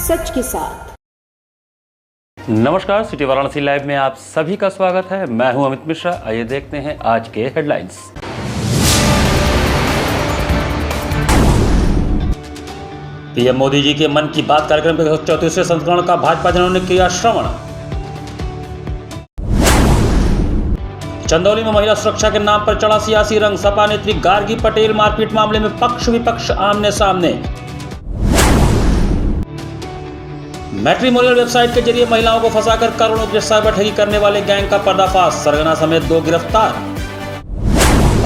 सच के साथ। नमस्कार, सिटी वाराणसी लाइव में आप सभी का स्वागत है। मैं हूं अमित मिश्रा। आइए देखते हैं आज के हेडलाइंस। पीएम मोदी जी के मन की बात कार्यक्रम के 34वें संस्करण का भाजपा जनों ने किया श्रवण। चंदौली में महिला सुरक्षा के नाम पर चढ़ा सियासी रंग। सपा नेत्री गार्गी पटेल मारपीट मामले में पक्ष विपक्ष आमने सामने। मैट्रिमोनियल वेबसाइट के जरिए महिलाओं को फंसाकर करोड़ों की साइबर ठगी करने वाले गैंग का पर्दाफाश। सरगना समेत 2 गिरफ्तार।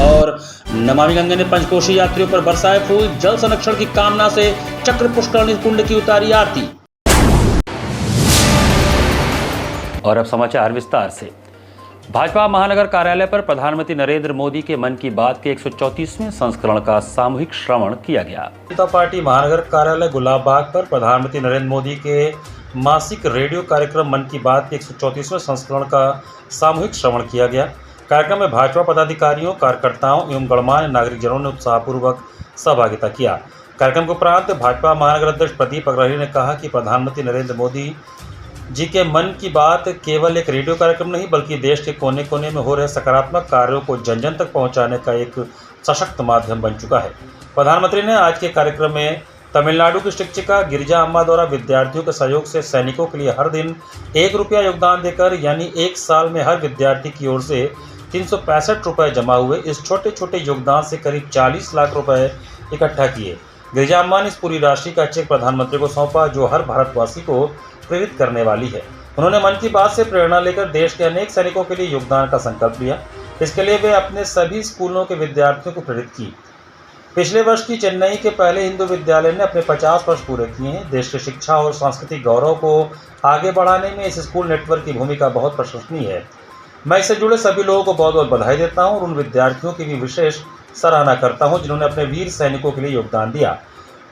और नमामि गंगे ने पंचकोशी यात्रियों पर बरसाए फूल। जल संरक्षण की कामना से चक्र पुष्करणी कुंड की उतारी आरती। और अब समाचार विस्तार से। भाजपा महानगर कार्यालय पर प्रधानमंत्री नरेंद्र मोदी के मन की बात के 134वें संस्करण का सामूहिक श्रवण किया गया। जनता पार्टी महानगर कार्यालय गुलाब बाग पर प्रधानमंत्री नरेंद्र मोदी के मासिक रेडियो कार्यक्रम मन की बात के 134वें संस्करण का सामूहिक श्रवण किया गया। कार्यक्रम में भाजपा पदाधिकारियों, कार्यकर्ताओं एवं गणमान्य नागरिकजनों ने उत्साहपूर्वक सहभागिता किया। कार्यक्रम के उपरांत भाजपा महानगर अध्यक्ष प्रदीप अग्रही ने कहा कि प्रधानमंत्री नरेंद्र मोदी जी के मन की बात केवल एक रेडियो कार्यक्रम नहीं बल्कि देश के कोने कोने में हो रहे सकारात्मक कार्यों को जन जन तक पहुंचाने का एक सशक्त माध्यम बन चुका है। प्रधानमंत्री ने आज के कार्यक्रम में तमिलनाडु की शिक्षिका गिरिजा अम्मा द्वारा विद्यार्थियों के सहयोग से सैनिकों के लिए हर दिन 1 रुपया योगदान देकर यानी 1 साल में हर विद्यार्थी की ओर से 365 रुपये जमा हुए। इस छोटे छोटे योगदान से करीब 40 लाख रुपए इकट्ठा किए। गिरिजा अम्मा ने इस पूरी राशि का चेक प्रधानमंत्री को सौंपा, जो हर भारतवासी को प्रेरित करने वाली है। उन्होंने मन की बात से प्रेरणा लेकर देश के अनेक सैनिकों के लिए योगदान का संकल्प लिया। इसके लिए वे अपने सभी स्कूलों के विद्यार्थियों को प्रेरित की। पिछले वर्ष की चेन्नई के पहले हिंदू विद्यालय ने अपने 50 वर्ष पूरे किए हैं। देश की शिक्षा और सांस्कृतिक गौरव को आगे बढ़ाने में इस स्कूल नेटवर्क की भूमिका बहुत प्रशंसनीय है। मैं इससे जुड़े सभी लोगों को बहुत बहुत बधाई देता हूँ और उन विद्यार्थियों की भी विशेष सराहना करता हूँ जिन्होंने अपने वीर सैनिकों के लिए योगदान दिया।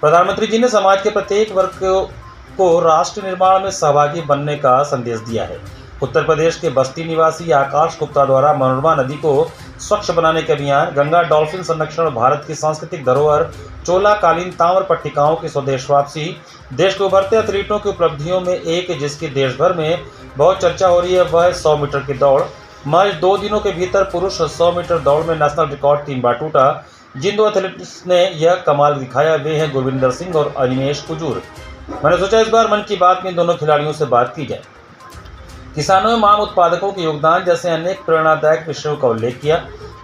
प्रधानमंत्री जी ने समाज के प्रत्येक वर्ग को राष्ट्र निर्माण में सहभागी बनने का संदेश दिया है। उत्तर प्रदेश के बस्ती निवासी आकाश गुप्ता द्वारा मनोरमा नदी को स्वच्छ बनाने के अभियान, गंगा डॉल्फिन संरक्षण, भारत की सांस्कृतिक धरोहर, चोला कालीन ताम्र पट्टिकाओं की स्वदेश वापसी, देश के उभरते एथलीटों की उपलब्धियों में एक जिसकी देश भर में बहुत चर्चा हो रही है वह 100 मीटर की दौड़। महज 2 दिनों के भीतर पुरुष 100 मीटर दौड़ में नेशनल रिकॉर्ड 3 बार टूटा। जिन 2 एथलीट्स ने यह कमाल दिखाया वे हैं गुरविंदर सिंह और अनिमेश कुजूर। मैंने सोचा इस बार मन की बात में दोनों खिलाड़ियों से बात की जाए। किसानों एवं आम उत्पादकों के योगदान जैसे अनेक प्रेरणादायक विषयों का उल्लेख किया।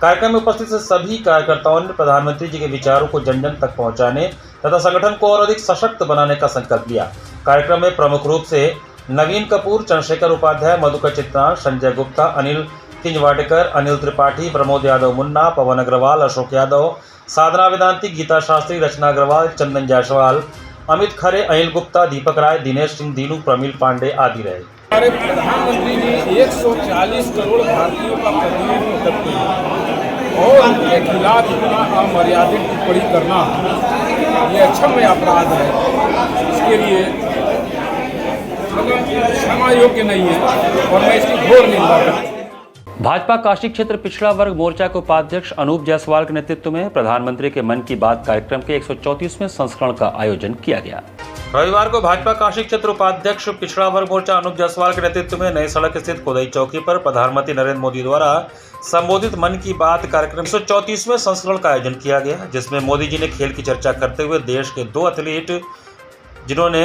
कार्यक्रम में उपस्थित सभी कार्यकर्ताओं ने प्रधानमंत्री जी के विचारों को जन जन तक पहुंचाने तथा संगठन को और अधिक सशक्त बनाने का संकल्प लिया। कार्यक्रम में प्रमुख रूप से नवीन कपूर, चंद्रशेखर उपाध्याय, मधुकर चित्रांश, संजय गुप्ता, अनिल किंजवाडेकर, अनिल त्रिपाठी, प्रमोद यादव मुन्ना, पवन अग्रवाल, अशोक यादव, साधना वेदांती, गीता शास्त्री, रचना अग्रवाल, चंदन जायसवाल, अमित खरे, अनिल गुप्ता, दीपक राय, दिनेश सिंह, दीनू, प्रमील पांडे आदि रहे। हमारे प्रधानमंत्री जी 140 करोड़ भारतीयों का प्रतिनिधित्व करते हैं और उनके खिलाफ इतना अमर्यादित टिप्पणी करना ये अक्षम्य अपराध है। इसके लिए क्षमा योग्य नहीं है और मैं इसकी घोर निंदा करता हूं। भाजपा काशी क्षेत्र पिछड़ा वर्ग मोर्चा के उपाध्यक्ष अनूप जायसवाल के नेतृत्व में प्रधानमंत्री के मन की बात कार्यक्रम के 134वें संस्करण का आयोजन किया गया। रविवार को भाजपा काशी क्षेत्र उपाध्यक्ष पिछड़ा वर्ग मोर्चा अनूप जायसवाल के नेतृत्व में नई सड़क स्थित कोदई चौकी पर प्रधानमंत्री नरेंद्र मोदी द्वारा संबोधित मन की बात कार्यक्रम 134वें संस्करण का आयोजन किया गया, जिसमें मोदी जी ने खेल की चर्चा करते हुए देश के 2 एथलीट जिन्होंने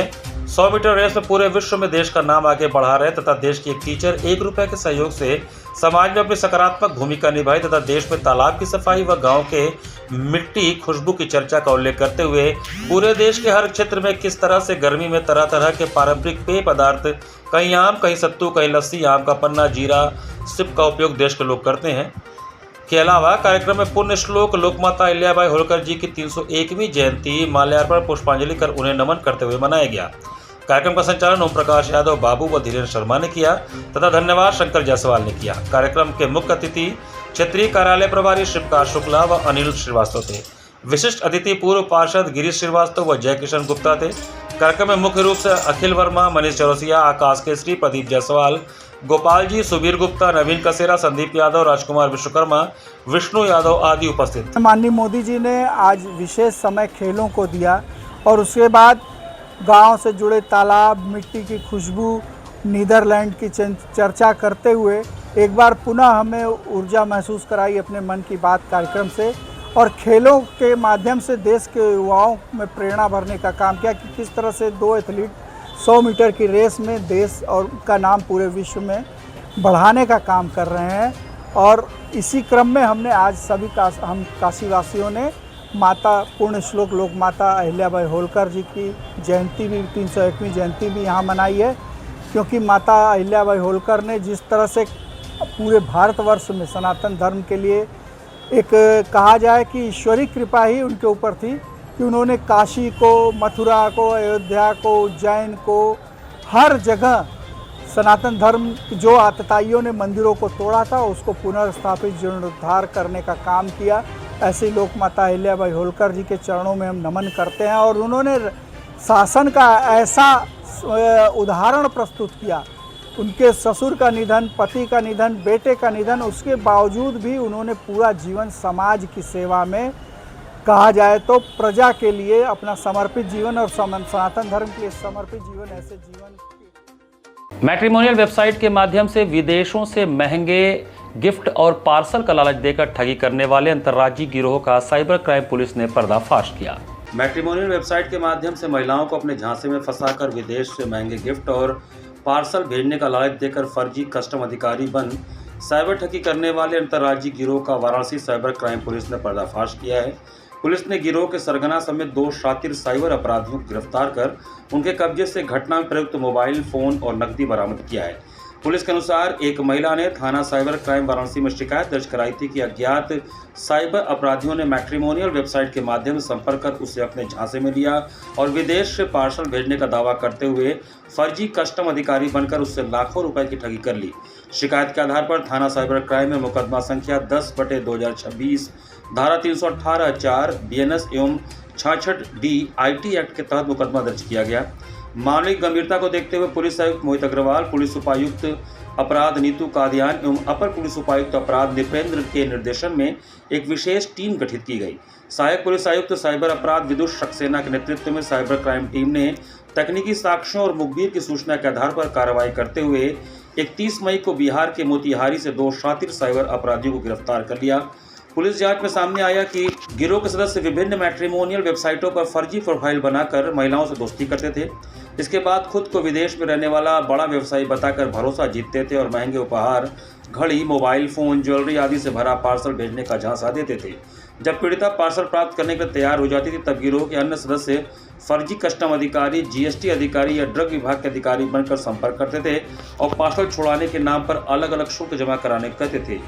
100 मीटर रेस में पूरे विश्व में देश का नाम आगे बढ़ा रहे तथा देश की एक टीचर 1 रुपए के सहयोग से समाज में अपनी सकारात्मक भूमिका निभाई तथा देश में तालाब की सफाई व गांव के मिट्टी खुशबू की चर्चा का उल्लेख करते हुए पूरे देश के हर क्षेत्र में किस तरह से गर्मी में तरह तरह के पारंपरिक पेय पदार्थ, कहीं आम, कहीं सत्तू, कहीं लस्सी, आम का पन्ना, जीरा, सिप का उपयोग देश के लोग करते हैं। के अलावा कार्यक्रम में पुण्य श्लोक लोकमाता अहिल्याबाई होलकर जी की 301वीं जयंती माल्यार्पण पुष्पांजलि कर उन्हें नमन करते हुए मनाया गया। कार्यक्रम का संचालन ओम प्रकाश यादव, बाबू व धीरेन्द्र शर्मा ने किया तथा धन्यवाद शंकर जायसवाल ने किया। कार्यक्रम के मुख्य अतिथि क्षेत्रीय कार्यालय प्रभारी शिवकार शुक्ला व अनिल श्रीवास्तव थे। विशिष्ट अतिथि पूर्व पार्षद गिरीश श्रीवास्तव व जय किशन गुप्ता थे। कार्यक्रम में मुख्य रूप से अखिल वर्मा, मनीष चौरसिया, आकाश केसरी, प्रदीप जायसवाल, गोपाल जी, सुबीर गुप्ता, नवीन कसेरा, संदीप यादव, राजकुमार विश्वकर्मा, विष्णु यादव आदि उपस्थित। माननीय मोदी जी ने आज विशेष समय खेलों को दिया और उसके बाद गांव से जुड़े तालाब, मिट्टी की खुशबू, नीदरलैंड की चर्चा करते हुए एक बार पुनः हमें ऊर्जा महसूस कराई अपने मन की बात कार्यक्रम से, और खेलों के माध्यम से देश के युवाओं में प्रेरणा भरने का काम किया कि किस तरह से दो एथलीट 100 मीटर की रेस में देश और का नाम पूरे विश्व में बढ़ाने का काम कर रहे हैं। और इसी क्रम में हमने आज सभी हम काशीवासियों ने माता पुण्य श्लोक लोक माता अहिल्याबाई होलकर जी की जयंती भी 301वीं जयंती भी यहाँ मनाई है, क्योंकि माता अहिल्याबाई होलकर ने जिस तरह से पूरे भारतवर्ष में सनातन धर्म के लिए एक कहा जाए कि ईश्वरी कृपा ही उनके ऊपर थी कि उन्होंने काशी को, मथुरा को, अयोध्या को, उज्जैन को, हर जगह सनातन धर्म जो आतताइयों ने मंदिरों को तोड़ा था उसको पुनर्स्थापित जीर्णोद्धार करने का काम किया। ऐसे ही लोक माता अहिल्याबाई होलकर जी के चरणों में हम नमन करते हैं। और उन्होंने शासन का ऐसा उदाहरण प्रस्तुत किया, उनके ससुर का निधन, पति का निधन, बेटे का निधन, उसके बावजूद भी उन्होंने पूरा जीवन समाज की सेवा में, कहा जाए तो प्रजा के लिए अपना समर्पित जीवन और सनातन धर्म के लिए समर्पित जीवन, ऐसे जीवन। मैट्रिमोनियल वेबसाइट के माध्यम से विदेशों से महंगे गिफ्ट और पार्सल का लालच देकर ठगी करने वाले अंतर्राज्यीय गिरोह का साइबर क्राइम पुलिस ने पर्दाफाश किया। मैट्रिमोनियल वेबसाइट के माध्यम से महिलाओं को अपने झांसे में फंसाकर विदेश से महंगे गिफ्ट और पार्सल भेजने का लालच देकर फर्जी कस्टम अधिकारी बन साइबर ठगी करने वाले अंतर्राज्यीय गिरोह का वाराणसी साइबर क्राइम पुलिस ने पर्दाफाश किया है। पुलिस ने गिरोह के सरगना समेत 2 शातिर साइबर अपराधियों को गिरफ्तार कर उनके कब्जे से घटना में प्रयुक्त मोबाइल फोन और नकदी बरामद किया है। पुलिस के अनुसार एक महिला ने थाना साइबर क्राइम वाराणसी में शिकायत दर्ज कराई थी कि अज्ञात साइबर अपराधियों ने मैट्रिमोनियल वेबसाइट के माध्यम से संपर्क कर उसे अपने झांसे में लिया और विदेश से पार्सल भेजने का दावा करते हुए फर्जी कस्टम अधिकारी बनकर उससे लाखों रुपए की ठगी कर ली। शिकायत के आधार पर थाना साइबर क्राइम में मुकदमा संख्या 10/2026 धारा 318(4) BNS एवं 66D IT एक्ट के तहत मुकदमा दर्ज किया गया। मामले की गंभीरता को देखते हुए पुलिस आयुक्त मोहित अग्रवाल, पुलिस उपायुक्त अपराध नीतू कादियान एवं अपर पुलिस उपायुक्त अपराध नृपेंद्र के निर्देशन में एक विशेष टीम गठित की गई। सहायक पुलिस आयुक्त साइबर अपराध विदुष सक्सेना के नेतृत्व में साइबर क्राइम टीम ने तकनीकी साक्ष्यों और मुखबिर की सूचना के आधार पर कार्रवाई करते हुए 31 मई को बिहार के मोतिहारी से 2 शातिर साइबर अपराधियों को गिरफ्तार कर लिया। पुलिस जांच में सामने आया कि गिरोह के सदस्य विभिन्न मैट्रिमोनियल वेबसाइटों पर फर्जी प्रोफाइल बनाकर महिलाओं से दोस्ती करते थे। इसके बाद खुद को विदेश में रहने वाला बड़ा व्यवसायी बताकर भरोसा जीतते थे और महंगे उपहार, घड़ी, मोबाइल फोन, ज्वेलरी आदि से भरा पार्सल भेजने का झांसा देते थे। जब पीड़िता पार्सल प्राप्त करने के लिए तैयार हो जाती थी तब गिरोह के अन्य सदस्य फर्जी कस्टम अधिकारी, GST अधिकारी या ड्रग विभाग के अधिकारी बनकर संपर्क करते थे और पार्सल छुड़ाने के नाम पर अलग अलग शुल्क जमा कराने कहते थे।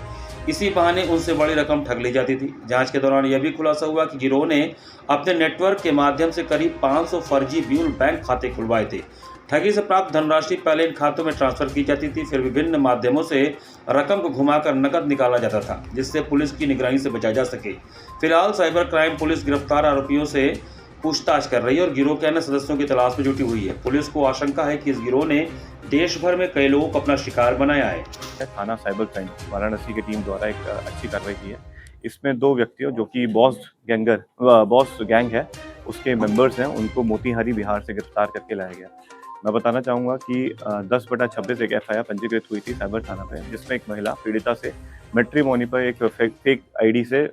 इसी बहाने उनसे बड़ी रकम ठग ली जाती थी। जांच के दौरान यह भी खुलासा हुआ कि गिरोह ने अपने नेटवर्क के माध्यम से करीब 500 फर्जी ब्यूल बैंक खाते खुलवाए थे। ठगी से प्राप्त धनराशि पहले इन खातों में ट्रांसफर की जाती थी, फिर विभिन्न माध्यमों से रकम को घुमाकर नकद निकाला जाता था, जिससे पुलिस की निगरानी से बचा जा सके। फिलहाल साइबर क्राइम पुलिस गिरफ्तार आरोपियों से पूछताछ कर रही है और गिरोह के अन्य सदस्यों की तलाश में जुटी हुई है। पुलिस को आशंका है कि इस गिरोह ने देश भर में कई लोगों को अपना शिकार बनाया है। थाना साइबर क्राइम वाराणसी की टीम द्वारा एक अच्छी कार्रवाई की है। इसमें 2 व्यक्तियों जो कि बॉस गैंग है उसके मेंबर्स हैं, उनको मोतिहारी बिहार से गिरफ्तार करके लाया गया। मैं बताना चाहूँगा कि 10/26 एक FIR पंजीकृत हुई थी साइबर थाना पे, जिसमें एक महिला पीड़िता से मैट्रिमोनी पर एक फेक ID से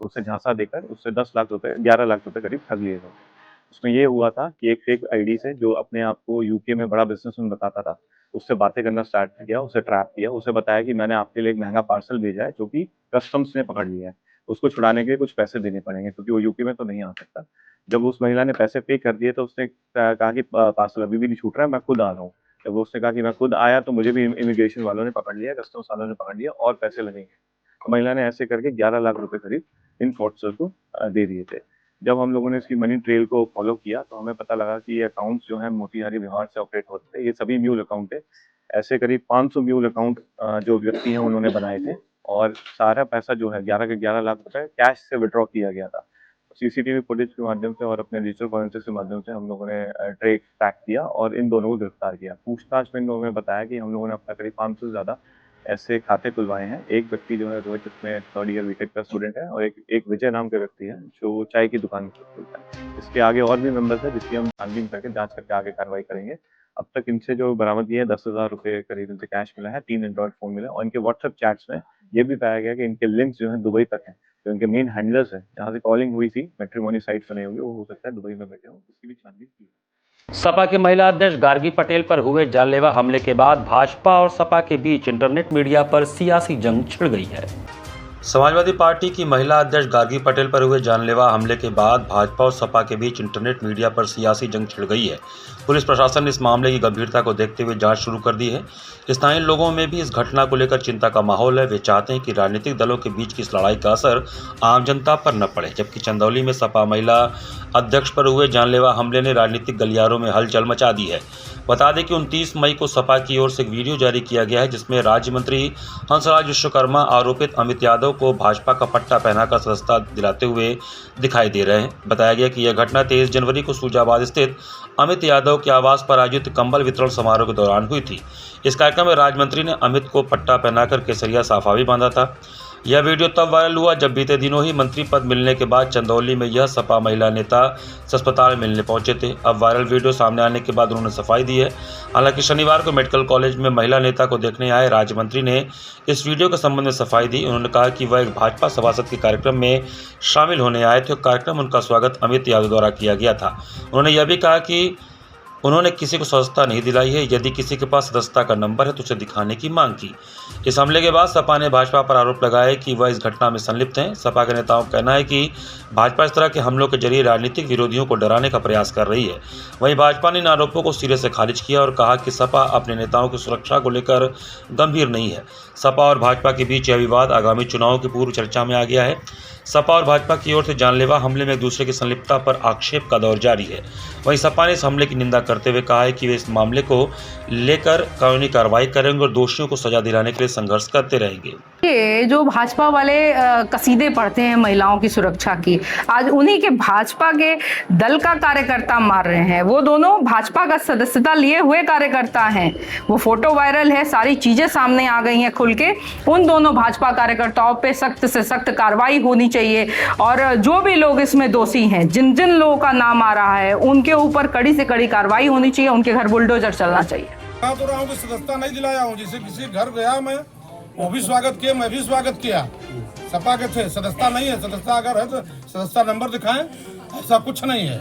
उसे झांसा देकर उससे 10 लाख रुपए 11 लाख रुपए करीब ठग लिए गए। उसमें ये हुआ था कि एक फेक ID से जो अपने आप को UK में बड़ा बिजनेसमैन बताता था, उससे बातें करना स्टार्ट किया, उसे ट्रैप किया, उसे बताया कि मैंने आपके लिए एक महंगा पार्सल भेजा है जो कि कस्टम्स ने पकड़ लिया है, उसको छुड़ाने के लिए कुछ पैसे देने पड़ेंगे क्योंकि वो यूके में तो नहीं आ सकता। जब उस महिला ने पैसे पे कर दिए तो उसने कहा कि पार्सल अभी भी नहीं छूट रहा है, मैं खुद आ रहा हूँ। जब उसने कहा कि मैं खुद आया तो मुझे भी इमिग्रेशन वालों ने पकड़ लिया, कस्टम्स वालों ने पकड़ लिया और पैसे लगेंगे। तो महिला ने ऐसे करके 11 लाख रुपए करीब इन फ्रॉडस्टर को दे दिए थे। जब हम लोगों ने इसकी मनी ट्रेल को फॉलो किया तो हमें पता लगा कि ये अकाउंट्स जो हैं मोतिहारी बिहार से ऑपरेट होते थे, ये सभी म्यूल अकाउंट है। ऐसे करीब 500 म्यूल अकाउंट जो व्यक्ति हैं उन्होंने बनाए थे और सारा पैसा जो है 11 के 11 लाख रुपए कैश से विड्रॉ किया गया था। CCTV फुटेज के माध्यम से और अपने डिजिटल फॉरेंसिक्स के माध्यम से हम लोगों ने ट्रैक किया और इन दोनों को गिरफ्तार किया। पूछताछ में इन लोगों ने बताया कि हम लोगों ने अपना करीब 500 से ज़्यादा ऐसे खाते खुलवाए हैं। एक व्यक्ति जो है रोहित, इसमें 3rd ईयर बीटेक का स्टूडेंट है, और एक विजय नाम का व्यक्ति है जो चाय की दुकान खोलता है। इसके आगे और भी मेंबर्स हैं जिसकी हम छानबीन करके जांच करके आगे कार्रवाई करेंगे। अब तक इनसे जो बरामदगी है 10,000 रुपये करीब इनसे कैश मिला है, 3 एंड्रॉइड फ़ोन मिला, और इनके व्हाट्सएप चैट्स में ये भी पाया गया कि इनके लिंक्स जो हैं दुबई तक हैं। जो इनके मेन हैंडलर्स हैं जहाँ से कॉलिंग हुई थी, मैट्रिमोनी साइट बने होंगे, वो हो सकता है दुबई में बैठे हों, इसकी भी छानबीन की। सपा के महिला अध्यक्ष गार्गी पटेल पर हुए जानलेवा हमले के बाद भाजपा और सपा के बीच इंटरनेट मीडिया पर सियासी जंग छिड़ गई है। समाजवादी पार्टी की महिला अध्यक्ष गार्गी पटेल पर हुए जानलेवा हमले के बाद भाजपा और सपा के बीच इंटरनेट मीडिया पर सियासी जंग छिड़ गई है। पुलिस प्रशासन ने इस मामले की गंभीरता को देखते हुए जांच शुरू कर दी है। स्थानीय लोगों में भी इस घटना को लेकर चिंता का माहौल है। वे चाहते हैं कि राजनीतिक दलों के बीच की इस लड़ाई का असर आम जनता पर न पड़े। जबकि चंदौली में सपा महिला अध्यक्ष पर हुए जानलेवा हमले ने राजनीतिक गलियारों में हलचल मचा दी है। बता दें कि 29 मई को सपा की ओर से एक वीडियो जारी किया गया है जिसमें राज्य मंत्री हंसराज विश्वकर्मा आरोपित अमित यादव को भाजपा का पट्टा पहनाकर सदस्यता दिलाते हुए दिखाई दे रहे हैं। बताया गया कि यह घटना 23 जनवरी को सूजाबाद स्थित अमित यादव के आवास पर आयोजित कंबल वितरण समारोह के दौरान हुई थी। इस कार्यक्रम में राज्य मंत्री ने अमित को पट्टा पहनाकर केसरिया साफा भी बांधा था। यह वीडियो तब वायरल हुआ जब बीते दिनों ही मंत्री पद मिलने के बाद चंदौली में यह सपा महिला नेता अस्पताल मिलने पहुंचे थे। अब वायरल वीडियो सामने आने के बाद उन्होंने सफाई दी है। हालांकि शनिवार को मेडिकल कॉलेज में महिला नेता को देखने आए राज्य मंत्री ने इस वीडियो के संबंध में सफाई दी। उन्होंने कहा कि वह एक भाजपा सभासद के कार्यक्रम में शामिल होने आए थे। कार्यक्रम उनका स्वागत अमित यादव द्वारा किया गया था। उन्होंने यह भी कहा कि उन्होंने किसी को सदस्यता नहीं दिलाई है। यदि किसी के पास सदस्यता का नंबर है तो उसे दिखाने की मांग की। इस हमले के बाद सपा ने भाजपा पर आरोप लगाए कि वह इस घटना में संलिप्त हैं। सपा के नेताओं का कहना है कि भाजपा इस तरह के हमलों के जरिए राजनीतिक विरोधियों को डराने का प्रयास कर रही है। वहीं भाजपा ने इन आरोपों को सिरे से खारिज किया और कहा कि सपा अपने नेताओं की सुरक्षा को लेकर गंभीर नहीं है। सपा और भाजपा के बीच यह विवाद आगामी चुनावों की पूर्व चर्चा में आ गया है। सपा और भाजपा की ओर से जानलेवा हमले में एक दूसरे की संलिप्तता पर आक्षेप का दौर जारी है। वहीं सपा ने इस हमले की निंदा करते हुए कहा है कि वे इस मामले को लेकर कानूनी कार्रवाई करेंगे और दोषियों को सजा दिलाने के लिए संघर्ष करते रहेंगे। ये जो भाजपा वाले कसीदे पढ़ते हैं महिलाओं की सुरक्षा की, आज उन्हीं के भाजपा के दल का कार्यकर्ता मार रहे हैं। वो दोनों भाजपा का सदस्यता लिए हुए कार्यकर्ता हैं। वो फोटो वायरल है, सारी चीजें सामने आ गई हैं खुल के। उन दोनों भाजपा कार्यकर्ताओं पे सख्त से सख्त कार्रवाई होनी चाहिए और जो भी लोग इसमें दोषी हैं, जिन जिन लोगों का नाम आ रहा है, उनके ऊपर कड़ी से कड़ी कार्रवाई होनी चाहिए। उनके घर बुलडोजर चलना चाहिए। मैं तो रहा हूँ कि सदस्यता नहीं दिलाया हूँ। जैसे किसी घर गया मैं, वो भी स्वागत किया, मैं भी स्वागत किया। सपा के थे, सदस्यता नहीं है। सदस्यता अगर है तो सदस्यता नंबर दिखाएं। ऐसा कुछ नहीं है।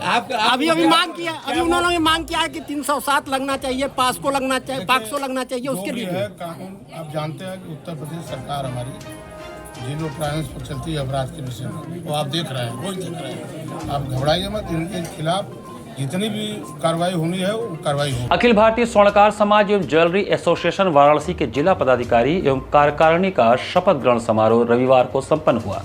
अभी मांग किया, अभी उन्होंने मांग किया है कि 307 लगना चाहिए, पास्को लगना चाहिए, 500 लगना चाहिए। उसके लिए है कानून। आप जानते हैं कि उत्तर प्रदेश सरकार हमारी जिन ट्रांस पर चलती है अपराध के विषय में, वो आप देख रहे हैं, वही देख रहे हैं। आप घबराइए मत। इनके खिलाफ जितनी भी कार्रवाई होनी है वो कार्रवाई हो। अखिल भारतीय स्वर्णकार समाज एवं ज्वेलरी एसोसिएशन वाराणसी के जिला पदाधिकारी एवं कार्यकारिणी का शपथ ग्रहण समारोह रविवार को संपन्न हुआ।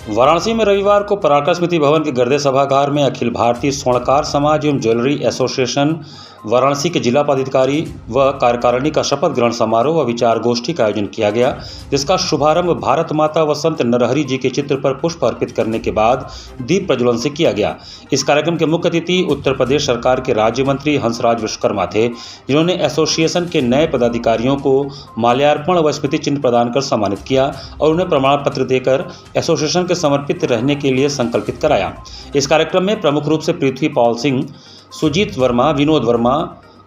वाराणसी में रविवार को पराक्रम स्मृति भवन के गर्दे सभागार में अखिल भारतीय स्वर्णकार समाज एवं ज्वेलरी एसोसिएशन वाराणसी के जिला पदाधिकारी व कार्यकारिणी का शपथ ग्रहण समारोह व विचार गोष्ठी का आयोजन किया गया, जिसका शुभारंभ भारत माता व संत नरहरि जी के चित्र पर पुष्प अर्पित करने के बाद दीप प्रज्वलन से किया गया। इस कार्यक्रम के मुख्य अतिथि उत्तर प्रदेश सरकार के राज्य मंत्री हंसराज विश्वकर्मा थे, जिन्होंने एसोसिएशन के नए पदाधिकारियों को माल्यार्पण व स्मृति चिन्ह प्रदान कर सम्मानित किया और उन्हें प्रमाण पत्र देकर एसोसिएशन के समर्पित रहने के लिए संकल्पित कराया। इस कार्यक्रम में प्रमुख रूप से पृथ्वी पाल सिंह, सुजीत वर्मा, विनोद वर्मा,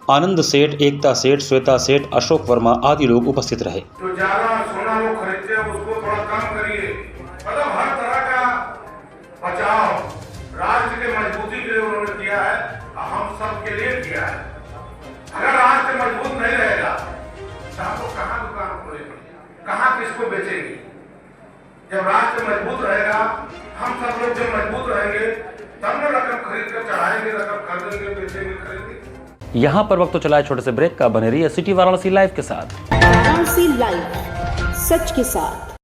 आनंद सेठ, एकता सेठ, श्वेता सेठ, अशोक वर्मा आदि लोग उपस्थित रहे। तो ज्यादा सोना लोग खरीदते हैं उसको थोड़ा कम करिए। मतलब हर तरह का बचाव राष्ट्र के मजबूती के लिए उन्होंने किया है, हम सब के लिए किया है। अगर राष्ट्र मजबूत नहीं रहेगा तो हमको कहाँ दुकान खोलेंगे, कहाँ किसको बेचेंगे? जब राष्ट्र मजबूत रहेगा, हम सब लोग जब मजबूत रहेंगे तब न रकम खरीद कर चढ़ाएंगे, रकम खरीदेंगे, बेचेंगे, खरीदेंगे। यहाँ पर वक्त तो चला है छोटे से ब्रेक का। बने रहिए सिटी वाराणसी लाइव के साथ। वाराणसी लाइव, सच के साथ।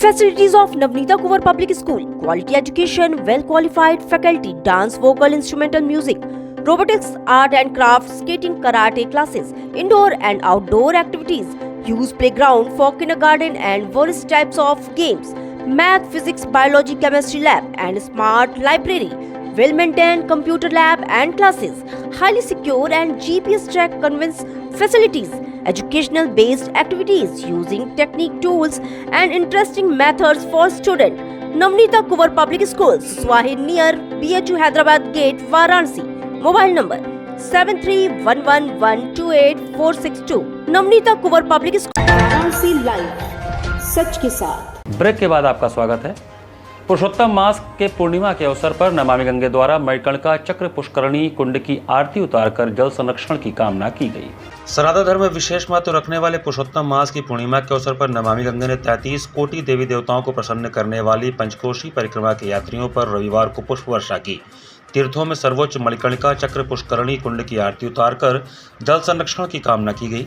Facilities of Navneeta Kuvar Public School: quality education, well qualified faculty, dance, vocal, instrumental music, robotics, art and crafts, skating, karate classes, indoor and outdoor activities, use playground for kindergarten and various types of games, math, physics, biology, chemistry lab and smart library, well maintained computer lab and classes, highly secure and GPS track conveyance facilities, educational based activities using technique tools and interesting methods for students. Navneeta Kuvar Public Schools, Swahi near BHU Hyderabad Gate, Varanasi. Mobile number 7311128462. Navneeta Kuvar Public School. Varanasi live, सच के साथ। Break के बाद आपका स्वागत है। पुरुषोत्तम मास के पूर्णिमा के अवसर पर नमामि गंगे द्वारा मणिकर्णिका चक्र पुष्करणी कुंड की आरती उतारकर जल संरक्षण की कामना की गई। सनातन धर्म में विशेष महत्व रखने वाले पुरुषोत्तम मास की पूर्णिमा के अवसर पर नमामि गंगे ने 33 कोटि देवी देवताओं को प्रसन्न करने वाली पंचकोशी परिक्रमा के यात्रियों पर रविवार को पुष्प वर्षा की। तीर्थों में सर्वोच्च मणिकर्णिका चक्र पुष्करणी कुंड की आरती उतारकर जल संरक्षण की कामना की गई।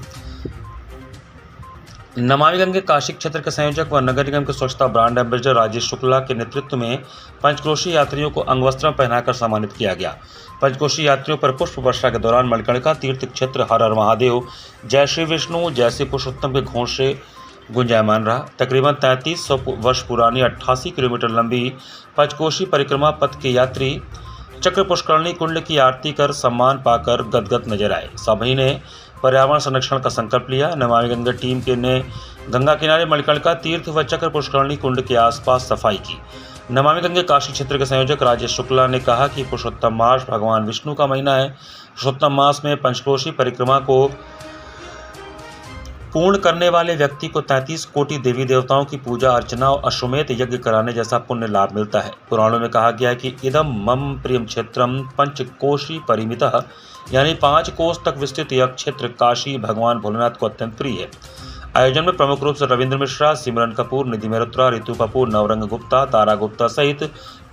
नमामि गंगे काशी क्षेत्र के संयोजक व नगर निगम के स्वच्छता ब्रांड एम्बेसडर राजेश शुक्ला के नेतृत्व में पंचकोशी यात्रियों को अंगवस्त्र पहनाकर सम्मानित किया गया। पंचकोशी यात्रियों पर पुष्प वर्षा के दौरान मणिकर्णिका तीर्थ क्षेत्र हर हर महादेव, जय श्री विष्णु, जय श्री पुरुषोत्तम के घोष से गुंजायमान रहा। तकरीबन 3300 वर्ष पुरानी 88 किलोमीटर लंबी पंचकोशी परिक्रमा पथ के यात्री चक्र पुष्करणी कुंड की आरती कर सम्मान पाकर गदगद नजर आए। सभी ने पर्यावरण संरक्षण का संकल्प लिया। नमामि गंगा टीम के ने गंगा किनारे मणिकर्णिका तीर्थ व चक्र पुष्करणी कुंड के आसपास सफाई की। नमामि गंगे काशी क्षेत्र के संयोजक राजेश शुक्ला ने कहा कि पुरुषोत्तम मास भगवान विष्णु का महीना है। पुरुषोत्तम मास में पंचकोशी परिक्रमा को पूर्ण करने वाले व्यक्ति को 33 कोटि देवी देवताओं की पूजा अर्चना और अश्वमेध यज्ञ कराने जैसा पुण्य लाभ मिलता है। पुराणों में कहा गया है कि इदम मम प्रियम क्षेत्रम पंचकोशी परिमितः, यानी 5 कोस तक विस्तृत यह क्षेत्र काशी भगवान भोलेनाथ को अत्यंत प्रिय है। आयोजन में प्रमुख रूप से रविंद्र मिश्रा, सिमरन कपूर, निधि मेहरोत्रा, रितु कपूर, नवरंग गुप्ता, तारा गुप्ता सहित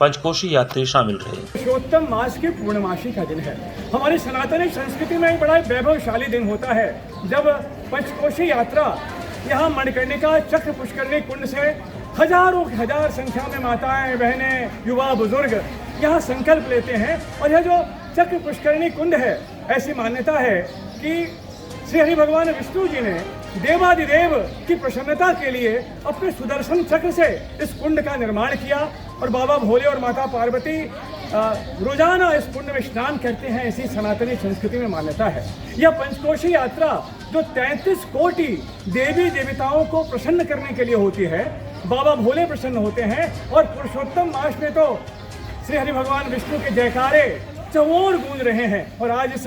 पंचकोशी यात्री शामिल रहे। पुरुषोत्तम मास की पूर्णमासी का दिन है। हमारी सनातनी संस्कृति में एक बड़ा वैभवशाली दिन होता है जब पंचकोशी यात्रा यहाँ मणिकर्णिका चक्र पुष्करणी कुंड से हजारों की हजार संख्या में माताएं, बहनें, युवा, बुजुर्ग यहाँ संकल्प लेते हैं। और यह जो चक्र पुष्करणी कुंड है, ऐसी मान्यता है कि श्री हरि भगवान विष्णु जी ने देवादिदेव की प्रसन्नता के लिए अपने सुदर्शन चक्र से इस कुंड का निर्माण किया और बाबा भोले और माता पार्वती रोजाना इस कुंड में स्नान करते हैं। ऐसी सनातनी संस्कृति में मान्यता है। यह पंचकोशी यात्रा जो 33 कोटि देवी देवताओं को प्रसन्न करने के लिए होती है, बाबा भोले प्रसन्न होते हैं। और पुरुषोत्तम मास में तो श्री हरि भगवान विष्णु के जयकारे चौर गूंज रहे हैं। और आज इस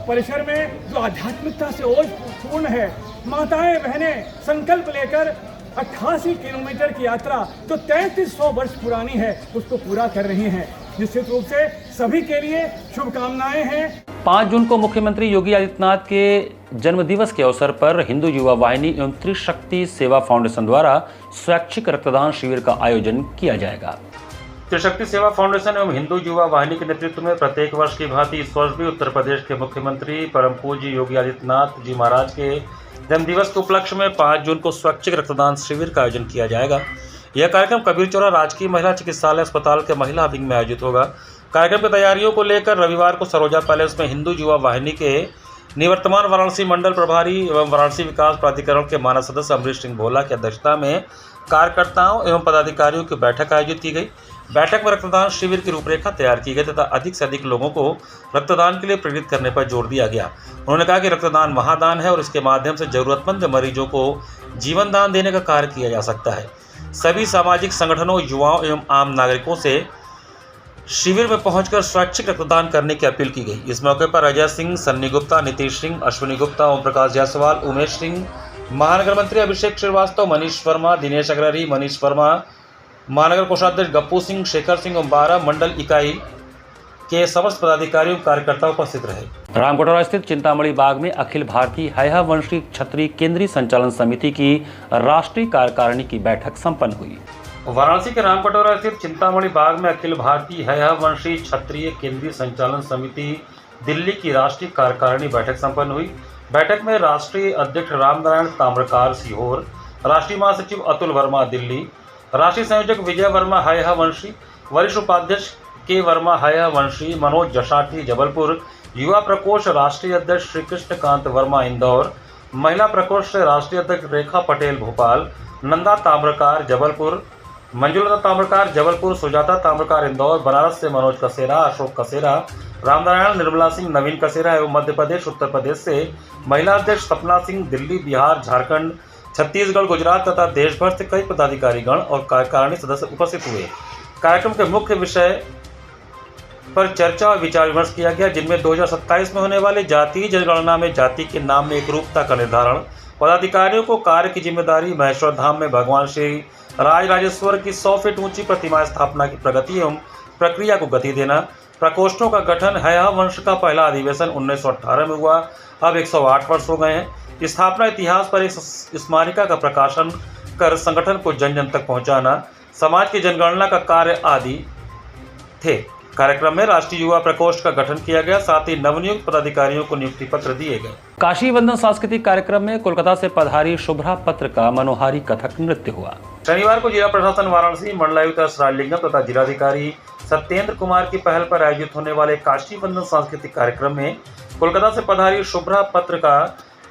परिसर में जो आध्यात्मिकता से ओजपूर्ण है, माताएं बहनें संकल्प लेकर 88 किलोमीटर की यात्रा जो 3300 वर्ष पुरानी है उसको पूरा कर रही हैं। निश्चित रूप से सभी के लिए शुभकामनाएं हैं। 5 जून को मुख्यमंत्री योगी आदित्यनाथ के जन्मदिवस के अवसर पर हिंदू युवा वाहिनी एवं त्रिशक्ति सेवा फाउंडेशन द्वारा स्वैच्छिक रक्तदान शिविर का आयोजन किया जाएगा। त्रिशक्ति सेवा फाउंडेशन एवं हिंदू युवा वाहिनी के नेतृत्व में प्रत्येक वर्ष की भांति इस वर्ष भी उत्तर प्रदेश के मुख्यमंत्री परम पूज्य योगी आदित्यनाथ जी महाराज के जन्मदिवस के उपलक्ष्य में 5 जून को स्वैच्छिक रक्तदान शिविर का आयोजन किया जाएगा। यह कार्यक्रम कबीर चौरा राजकीय महिला चिकित्सालय अस्पताल के महिला विंग में आयोजित होगा। कार्यक्रम की तैयारियों को लेकर रविवार को सरोजा पैलेस में हिंदू युवा वाहिनी के निवर्तमान वाराणसी मंडल प्रभारी एवं वाराणसी विकास प्राधिकरण के मानद सदस्य अमरीश सिंह भोला की अध्यक्षता में कार्यकर्ताओं एवं पदाधिकारियों की बैठक आयोजित की गई। बैठक में रक्तदान शिविर की रूपरेखा तैयार की गई तथा अधिक से अधिक लोगों को रक्तदान के लिए प्रेरित करने पर जोर दिया गया। उन्होंने कहा कि रक्तदान महादान है और इसके माध्यम से जरूरतमंद मरीजों को जीवन दान देने का कार्य किया जा सकता है। सभी सामाजिक संगठनों, युवाओं एवं आम नागरिकों से शिविर में पहुंचकर स्वैच्छिक रक्तदान करने की अपील की गई। इस मौके पर अजय सिंह, सन्नी गुप्ता, नीतीश सिंह, अश्विनी गुप्ता, ओम प्रकाश जायसवाल, उमेश सिंह, महानगर मंत्री अभिषेक श्रीवास्तव, मनीष वर्मा, दिनेश अग्रहरी, मनीष वर्मा, महानगर कोषाध्यक्ष गप्पू सिंह, शेखर सिंह और 12 मंडल इकाई के समस्त पदाधिकारी और कार्यकर्ता उपस्थित रहे। रामकटोरा स्थित चिंतामणि बाग में अखिल भारतीय हैहा वंशी क्षत्रिय केंद्रीय संचालन समिति की राष्ट्रीय कार्यकारिणी की बैठक संपन्न हुई। वाराणसी के रामकटोरा स्थित चिंतामणि बाग में अखिल भारतीय हैहा वंशी क्षत्रिय केंद्रीय संचालन समिति दिल्ली की राष्ट्रीय कार्यकारिणी बैठक संपन्न हुई। बैठक में राष्ट्रीय अध्यक्ष रामनारायण ताम्रकार सीहोर, राष्ट्रीय महासचिव अतुल वर्मा दिल्ली, राष्ट्रीय संयोजक विजय वर्मा हयहा वंशी, वरिष्ठ उपाध्यक्ष के वर्मा हयहा वंशी, मनोज जसाठी जबलपुर, युवा प्रकोष्ठ राष्ट्रीय अध्यक्ष श्री कृष्णकांत वर्मा इंदौर, महिला प्रकोष्ठ राष्ट्रीय अध्यक्ष रेखा पटेल भोपाल, नंदा ताम्रकार जबलपुर, मंजुलता ताम्रकार जबलपुर, सुजाता ताम्रकार इंदौर, बनारस से मनोज कसेरा, अशोक कसेरा, रामनारायण, निर्मला सिंह, नवीन कसेरा एवं मध्य प्रदेश उत्तर प्रदेश से महिला अध्यक्ष सपना सिंह, दिल्ली, बिहार, झारखंड, छत्तीसगढ़, गुजरात तथा देश भर से कई पदाधिकारीगण और कार्यकारिणी सदस्य उपस्थित हुए। कार्यक्रम के मुख्य विषय पर चर्चा और विचार विमर्श किया गया, जिनमें 2027 में होने वाले जातीय जनगणना में जाति के नाम में एकरूपता का निर्धारण, पदाधिकारियों को कार्य की जिम्मेदारी, महेश्वर धाम में भगवान श्री राजराजेश्वर की 100 फीट ऊंची प्रतिमा स्थापना की प्रगति एवं प्रक्रिया को गति देना, प्रकोष्ठों का गठन, हयहा वंश का पहला अधिवेशन 1918 में हुआ, अब 108 वर्ष हो गए हैं, स्थापना इतिहास पर एक स्मारिका का प्रकाशन कर संगठन को जन जन तक पहुंचाना, समाज की जनगणना का कार्य आदि थे। कार्यक्रम में राष्ट्रीय युवा प्रकोष्ठ का गठन किया गया, साथ ही नवनियुक्त पदाधिकारियों को नियुक्ति पत्र दिए गए। काशी वंदन सांस्कृतिक कार्यक्रम में कोलकाता से पधारी शुभ्रा पत्र का मनोहारी कथक नृत्य हुआ। शनिवार को जिला प्रशासन वाराणसी, मंडलायुक्त राजलिंगम तथा जिलाधिकारी सत्येंद्र कुमार की पहल पर आयोजित होने वाले काशी वंदन सांस्कृतिक कार्यक्रम में कोलकाता से पधारी शुभ्रा पत्र का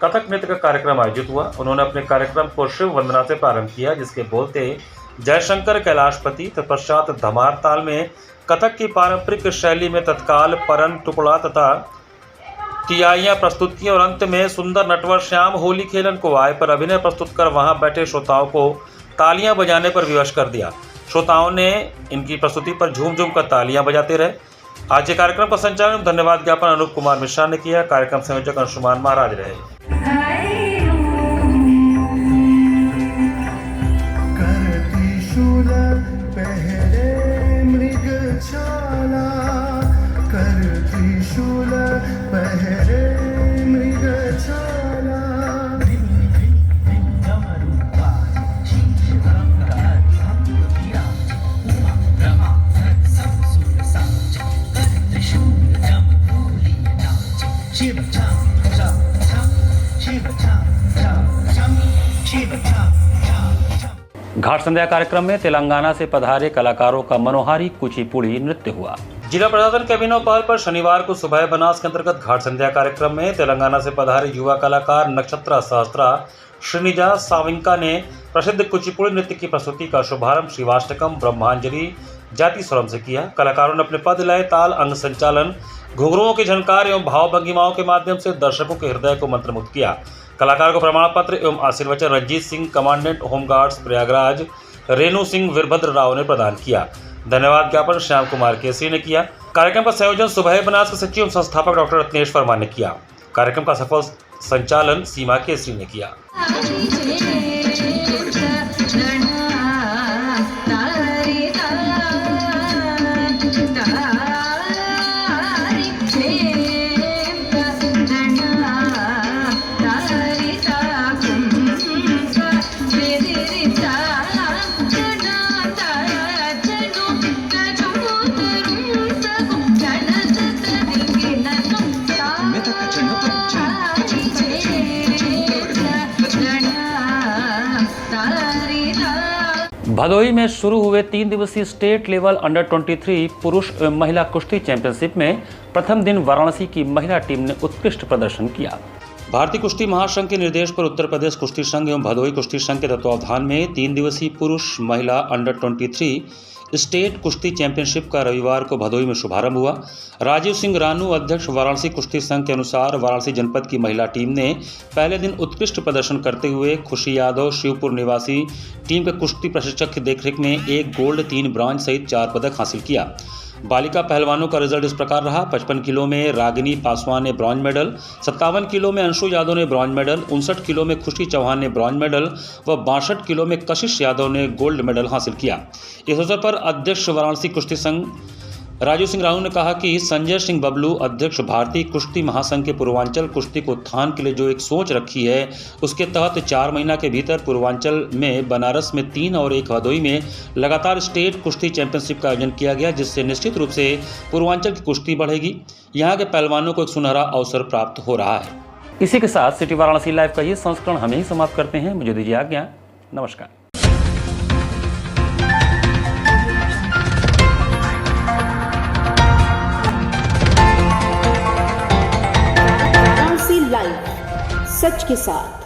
कथक नृत्य का कार्यक्रम आयोजित हुआ। उन्होंने अपने कार्यक्रम को शिव वंदना से प्रारंभ किया, जिसके बोलते जयशंकर कैलाशपति, तत्पश्चात धमार ताल में कथक की पारंपरिक शैली में तत्काल परन टुकड़ा तथा तियाइयां प्रस्तुत की और अंत में सुंदर नटवर श्याम होली खेलन को आए पर अभिनय प्रस्तुत कर वहां बैठे श्रोताओं को तालियां बजाने पर विवश कर दिया। श्रोताओं ने इनकी प्रस्तुति पर झूम झूम कर तालियां बजाते रहे। आज के कार्यक्रम का संचालन धन्यवाद ज्ञापन अनूप कुमार मिश्रा ने किया। कार्यक्रम संयोजक अंशुमान महाराज रहे। घाट संध्या कार्यक्रम में तेलंगाना से पधारे कलाकारों का मनोहारी कुचिपुड़ी नृत्य हुआ। जिला प्रशासन के अभिनव पहल पर शनिवार को सुबह बनास के अंतर्गत घाट संध्या कार्यक्रम में तेलंगाना से पधारे युवा कलाकार नक्षत्रा सहस्त्रा श्रीनिजा साविंका ने प्रसिद्ध कुचिपुड़ी नृत्य की प्रस्तुति का शुभारंभ श्रीवाष्टकम ब्रह्मांजलि जाति स्वरम से किया। कलाकारों ने अपने पद, लय, ताल, अंग संचालन, घुंघरुओं की झनकार एवं भाव भंगिमाओं के माध्यम से दर्शकों के हृदय को मंत्रमुग्ध किया। कलाकार को प्रमाण पत्र एवं आशीर्वचन रंजीत सिंह, कमांडेंट होमगार्ड्स प्रयागराज, रेणु सिंह, वीरभद्र राव ने प्रदान किया। धन्यवाद ज्ञापन श्याम कुमार केसरी ने किया। कार्यक्रम का संयोजन सुबह बनास के सचिव एवं संस्थापक डॉक्टर रत्नेश वर्मा ने किया। कार्यक्रम का सफल संचालन सीमा केसरी ने किया। भदोही में शुरू हुए 3 दिवसीय स्टेट लेवल अंडर 23 पुरुष एवं महिला कुश्ती चैंपियनशिप में प्रथम दिन वाराणसी की महिला टीम ने उत्कृष्ट प्रदर्शन किया। भारतीय कुश्ती महासंघ के निर्देश पर उत्तर प्रदेश कुश्ती संघ एवं भदोही कुश्ती संघ के तत्वावधान में 3 दिवसीय पुरुष महिला अंडर 23 स्टेट कुश्ती चैंपियनशिप का रविवार को भदोही में शुभारंभ हुआ। राजीव सिंह रानू, अध्यक्ष वाराणसी कुश्ती संघ के अनुसार वाराणसी जनपद की महिला टीम ने पहले दिन उत्कृष्ट प्रदर्शन करते हुए खुशी यादव, शिवपुर निवासी टीम के कुश्ती प्रशिक्षक की देखरेख में 1 गोल्ड, 3 ब्रॉन्ज सहित 4 पदक हासिल किया। बालिका पहलवानों का रिजल्ट इस प्रकार रहा। 55 किलो में रागिनी पासवान ने ब्रॉन्ज मेडल, 57 किलो में अंशु यादव ने ब्रॉन्ज मेडल, 59 किलो में खुशी चौहान ने ब्रॉन्ज मेडल व 62 किलो में कशिश यादव ने गोल्ड मेडल हासिल किया। इस अवसर पर अध्यक्ष वाराणसी कुश्ती संघ राजीव सिंह रानू ने कहा कि संजय सिंह बबलू, अध्यक्ष भारतीय कुश्ती महासंघ के पूर्वांचल कुश्ती को उत्थान के लिए जो एक सोच रखी है, उसके तहत 4 महीना के भीतर पूर्वांचल में बनारस में 3 और 1 भदोही में लगातार स्टेट कुश्ती चैंपियनशिप का आयोजन किया गया, जिससे निश्चित रूप से पूर्वांचल की कुश्ती बढ़ेगी। यहाँ के पहलवानों को एक सुनहरा अवसर प्राप्त हो रहा है। इसी के साथ सिटी वाराणसी लाइव का ये संस्करण हम ही समाप्त करते हैं। मुझे दीजिए आज्ञा। नमस्कार। सच के साथ।